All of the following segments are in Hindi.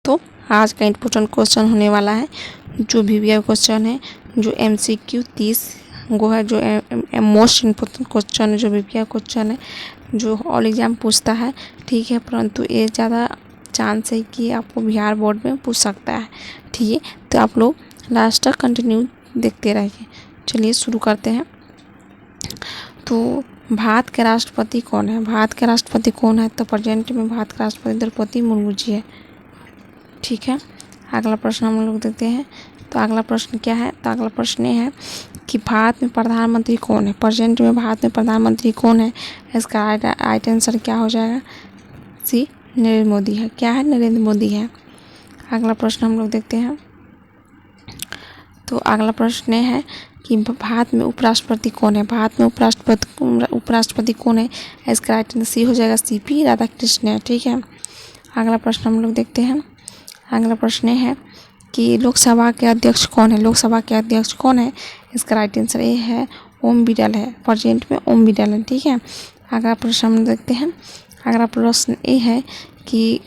दोस्तों, आज का इम्पोर्टेंट क्वेश्चन होने वाला है जो वीवीआई क्वेश्चन है, जो MCQ 30 वो है, जो मोस्ट इम्पोर्टेंट क्वेश्चन है, जो वीवीआई क्वेश्चन है, जो ऑल एग्जाम पूछता है। ठीक है, परंतु ये ज़्यादा चांस है कि आपको बिहार बोर्ड में पूछ सकता है। ठीक है, तो आप लोग लास्ट तक कंटिन्यू देखते रहिए। चलिए शुरू करते हैं। तो भारत के राष्ट्रपति कौन है? भारत के राष्ट्रपति कौन है? तो प्रेजेंट में भारत के राष्ट्रपति द्रौपदी मुर्मू जी है। ठीक है, अगला प्रश्न हम लोग देखते हैं। तो अगला प्रश्न क्या है? तो अगला प्रश्न ये है कि भारत में प्रधानमंत्री कौन है? प्रेजेंट में भारत में प्रधानमंत्री कौन है? इसका राइट आंसर क्या हो जाएगा? सी, नरेंद्र मोदी है। क्या है? नरेंद्र मोदी है। अगला प्रश्न हम लोग देखते हैं। तो अगला प्रश्न ये है कि भारत में उपराष्ट्रपति कौन है? भारत में उपराष्ट्रपति कौन है? इसका राइट आंसर सी हो जाएगा, CP राधाकृष्ण है। ठीक है, अगला प्रश्न हम लोग देखते हैं। अगला प्रश्न है कि लोकसभा के अध्यक्ष कौन है? लोकसभा के अध्यक्ष कौन है? इसका राइट आंसर ये है, ओम बिरला है। प्रेजेंट में ओम बिरला है। ठीक है, अगला प्रश्न हम देखते हैं। अगला प्रश्न ये है कि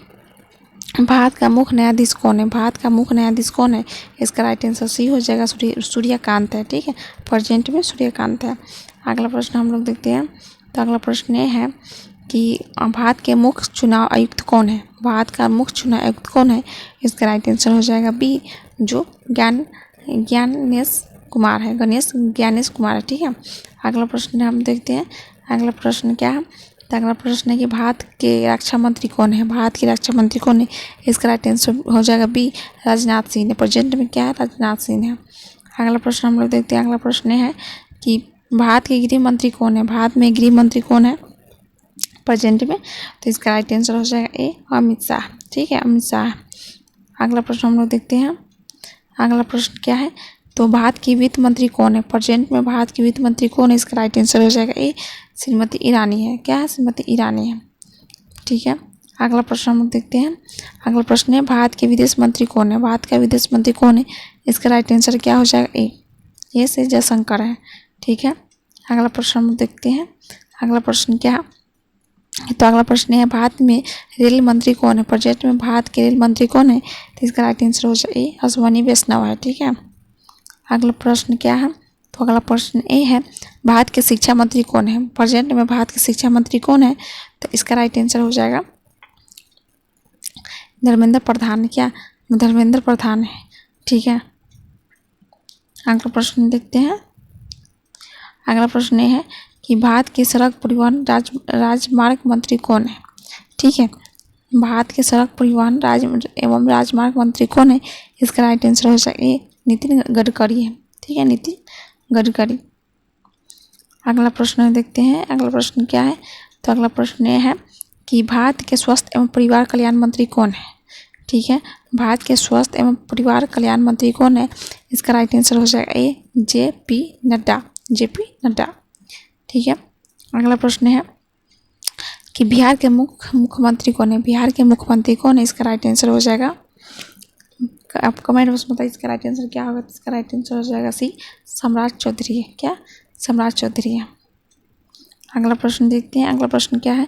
भारत का मुख्य न्यायाधीश कौन है? भारत का मुख्य न्यायाधीश कौन है? इसका राइट आंसर सी हो जाएगा, सूर्यकांत है। ठीक है, प्रेजेंट में सूर्यकांत है। अगला प्रश्न हम लोग देखते हैं। तो अगला प्रश्न ये है कि भारत के मुख्य चुनाव आयुक्त कौन है? भारत का मुख्य चुनाव आयुक्त कौन है? इसका राइट आंसर हो जाएगा बी, जो ज्ञानेश कुमार है। ज्ञानेश कुमार है। ठीक है, अगला प्रश्न हम देखते हैं। अगला प्रश्न क्या है? तो अगला प्रश्न है कि भारत के रक्षा मंत्री कौन है? भारत के रक्षा मंत्री कौन है? इसका राइट आंसर हो जाएगा बी, राजनाथ सिंह है। प्रेजेंट में क्या है? राजनाथ सिंह है। अगला प्रश्न हम लोग देखते हैं। अगला प्रश्न है कि भारत के गृह मंत्री कौन है? भारत में गृह मंत्री कौन है प्रेजेंट में? तो इसका राइट आंसर हो जाएगा ए, अमित शाह। ठीक है, अमित शाह। अगला प्रश्न हम लोग देखते हैं। अगला प्रश्न क्या है? तो भारत की वित्त मंत्री कौन है? प्रेजेंट में भारत की वित्त मंत्री कौन है? इसका राइट आंसर हो जाएगा ए, श्रीमती ईरानी है। क्या है? श्रीमती ईरानी है। ठीक है, अगला प्रश्न हम लोग देखते हैं। अगला प्रश्न है भारत के विदेश मंत्री कौन है? भारत का विदेश मंत्री कौन है? इसका राइट आंसर क्या हो जाएगा? ए, ये से जयशंकर है। ठीक है, अगला प्रश्न हम लोग देखते हैं। अगला प्रश्न क्या है? तो अगला प्रश्न है भारत में रेल मंत्री कौन है? प्रेजेंट में भारत के रेल मंत्री कौन है? तो इसका राइट आंसर हो जाए ए, अश्विनी वैष्णव है। ठीक है, अगला प्रश्न क्या है? तो अगला प्रश्न ये है भारत के शिक्षा मंत्री कौन है? प्रेजेंट में भारत के शिक्षा मंत्री कौन है? तो इसका राइट आंसर हो जाएगा धर्मेंद्र प्रधान। क्या? धर्मेंद्र प्रधान है। ठीक है, अगला प्रश्न देखते हैं। अगला प्रश्न ये है कि भारत के सड़क परिवहन राजमार्ग मंत्री कौन है? ठीक है, भारत के सड़क परिवहन एवं राजमार्ग मंत्री कौन है? इसका राइट आंसर हो जाएगा ए, नितिन गडकरी है। ठीक है, नितिन गडकरी। अगला प्रश्न देखते हैं। अगला प्रश्न क्या है? तो अगला प्रश्न ये है कि भारत के स्वास्थ्य एवं परिवार कल्याण मंत्री कौन है? ठीक है, भारत के स्वास्थ्य एवं परिवार कल्याण मंत्री कौन है? इसका राइट आंसर हो जाएगा ए, JP नड्डा। ठीक है, अगला प्रश्न है कि बिहार के मुख्यमंत्री कौन है? बिहार के मुख्यमंत्री कौन है? इसका राइट आंसर हो जाएगा, आप कमेंट बॉक्स में बताइए इसका राइट आंसर क्या होगा। इसका राइट आंसर हो जाएगा सी, सम्राट चौधरी है। क्या? सम्राट चौधरी है। अगला प्रश्न देखते हैं। अगला प्रश्न क्या है?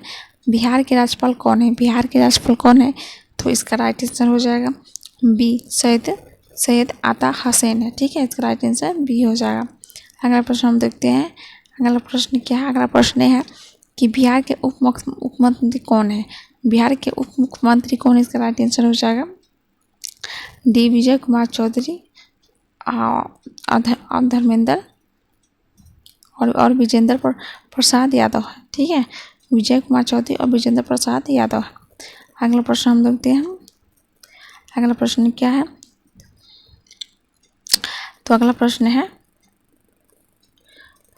बिहार के राज्यपाल कौन है? बिहार के राज्यपाल कौन है? तो इसका राइट आंसर हो जाएगा बी, सैयद अता हसैन है। ठीक है, इसका राइट आंसर बी हो जाएगा। अगला प्रश्न हम देखते हैं। अगला प्रश्न क्या है? अगला प्रश्न है कि बिहार के उप मुख्यमंत्री कौन है? बिहार के उप मुख्यमंत्री कौन है? इसका राइट आंसर हो जाएगा डी, विजय कुमार चौधरी और धर्मेंद्र और विजेंद्र प्रसाद यादव है। ठीक है, विजय कुमार चौधरी और विजेंद्र प्रसाद यादव है। अगला प्रश्न हम देखते हैं। अगला प्रश्न क्या है? तो अगला प्रश्न है,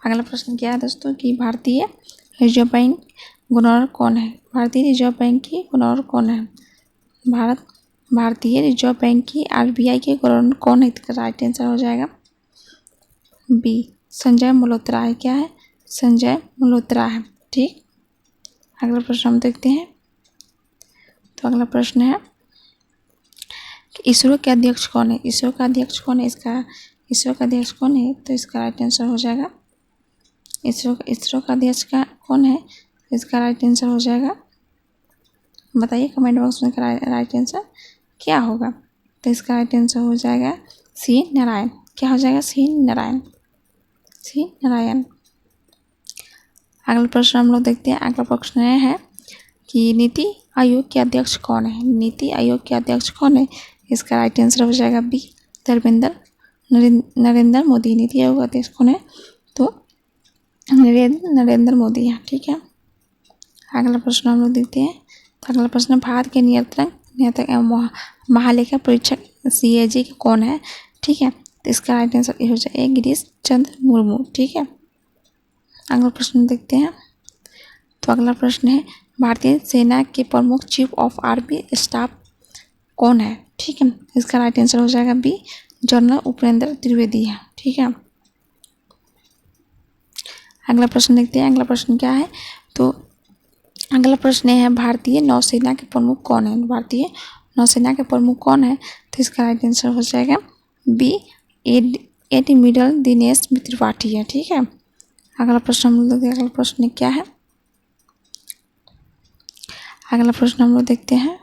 अगला प्रश्न क्या है दोस्तों कि भारतीय रिजर्व बैंक गवर्नर कौन है? भारतीय रिजर्व बैंक की गवर्नर कौन है? भारतीय रिजर्व बैंक की RBI के गवर्नर कौन है? इसका राइट आंसर हो जाएगा बी, संजय मल्होत्रा है। क्या है? संजय मल्होत्रा है। ठीक, अगला प्रश्न हम देखते हैं। तो अगला प्रश्न है कि इसरो के अध्यक्ष कौन है? इसरो का अध्यक्ष कौन है? इसरो का अध्यक्ष कौन है? तो इसका राइट आंसर हो जाएगा इसरो का अध्यक्ष कौन है? इसका राइट आंसर हो जाएगा, बताइए कमेंट बॉक्स में राइट आंसर क्या होगा? तो इसका राइट आंसर हो जाएगा सी नारायण। क्या हो जाएगा? सी नारायण। सी नारायण। अगला प्रश्न हम लोग देखते हैं। अगला प्रश्न है कि नीति आयोग के अध्यक्ष कौन है? नीति आयोग के अध्यक्ष कौन है? इसका राइट आंसर हो जाएगा बी नरेंद्र मोदी। नीति आयोग अध्यक्ष कौन है? तो नरेंद्र मोदी है। ठीक है। अगला प्रश्न हम लोग देखते हैं। तो अगला प्रश्न, भारत के नियंत्रक एवं महालेखा परीक्षक CAG कौन है? ठीक है। तो इसका राइट आंसर ये हो जाएगा गिरीश चंद्र मुर्मू। ठीक है। अगला प्रश्न देखते हैं। तो अगला प्रश्न है, भारतीय सेना के प्रमुख चीफ ऑफ आर्मी स्टाफ कौन है? ठीक है। इसका राइट आंसर हो जाएगा बी जनरल उपेंद्र त्रिवेदी है। ठीक है। अगला प्रश्न देखते हैं। अगला प्रश्न क्या है? तो अगला प्रश्न है, भारतीय नौसेना के प्रमुख कौन है? भारतीय नौसेना के प्रमुख कौन है? तो इसका राइट आंसर हो जाएगा बी एडमिरल दिनेश त्रिपाठी है। ठीक है। अगला प्रश्न हम लोग देखते हैं। अगला प्रश्न क्या है? अगला प्रश्न हम लोग देखते हैं।